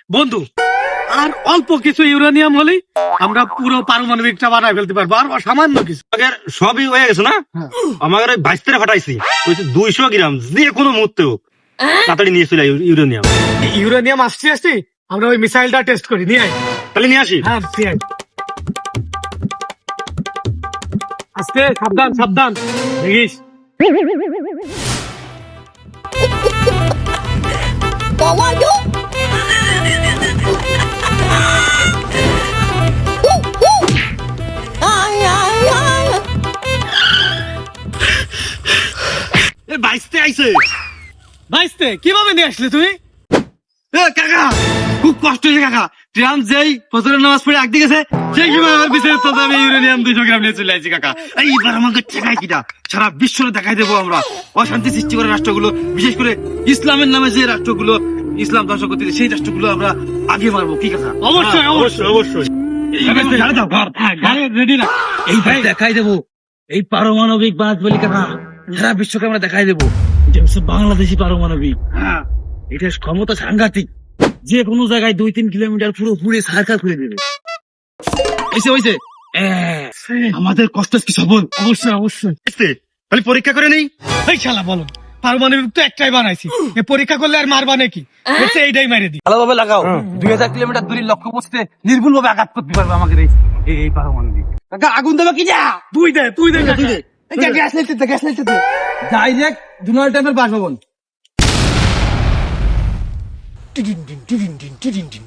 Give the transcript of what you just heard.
বন্ধু, আর অল্প কিছু ইউরেনিয়াম হলেই আমরা পুরো পারমাণবিকটা বানায় ফেলতে পারবো, আর সামান্য কিছু। আমাদের সবই হয়ে গেছে না? আমাদের ওই বাইস্তারে ফাটাইছি, 200 গ্রাম যে কোনো মুহূর্তে হোক তাড়াতাড়ি নিয়ে চলে ইউরেনিয়াম। ইউরেনিয়াম আসছে আসছে, আমরা ওই মিসাইলটা টেস্ট করি, নিয়ে আই। তাহলে নিয়ে আসি। হ্যাঁ, নিয়ে আই। আস্তে, সাবধান সাবধান, দেখিস। বাইস্তে আইছে। ভাইস্তে, কিভাবে নিয়ে আসলে তুমি? কাকা খুব কষ্ট হয়েছে কাকা। ট্রাম যেই ফজরের নামাজ পড়ে আগ দিয়েছে, সেই সময় আমার বিশেষ তো আমি ইউরেনিয়াম 200 গ্রাম নিয়ে চলে আসছি কাকা। এইবার আমাকে ঠেকাই কিটা, সারা বিশ্বরে দেখাই দেবো আমরা অশান্তি সৃষ্টি করে রাষ্ট্রগুলো, বিশেষ করে ইসলামের নামে যে রাষ্ট্রগুলো ইসলাম ধ্বংস করতে সেই রাষ্ট্রগুলো আমরা আগে মারবো। কি কাকা? অবশ্যই অবশ্যই অবশ্যই। রেডি না? এইবার দেখাই দেবো এই পারমাণবিক বাঁধ বলি কাকা, সারা বিশ্বকে আমরা দেখাই দেবো এটা হচ্ছে বাংলাদেশি পারমাণবিক। হ্যাঁ, এটার ক্ষমতা সাংঘাতিক, যে কোনো জায়গায় 2-3 কিলোমিটার পুরো পুড়ে সার্কাল করে দেবে। হইছে আমাদের কষ্ট কি সফল? অবশ্যই অবশ্যই। তাহলে পরীক্ষা করে নেই। এই শালা বলো, পারমাণবিক তো একটাই বানাইছি, এ পরীক্ষা করলে আর মারবা নাকি? হচ্ছে এইটাই মারে দি। ভালোভাবে লাগাও, 2000 কিলোমিটার দূরের লক্ষ্য বসতে নির্ভুল ভাবে আঘাত করতে পারবে আমাকে এই পারমাণবিক। কাকা আগুন দেবে কি যা? তুই দে তুই দে তুই দে। গ্যাস নিতে গ্যাস নিতে ডাইরেক্ট ডোনাল্ড ট্রাম্পের বাসভবন। টিডিন টিডিন টিডিন টিডিন টিডিন।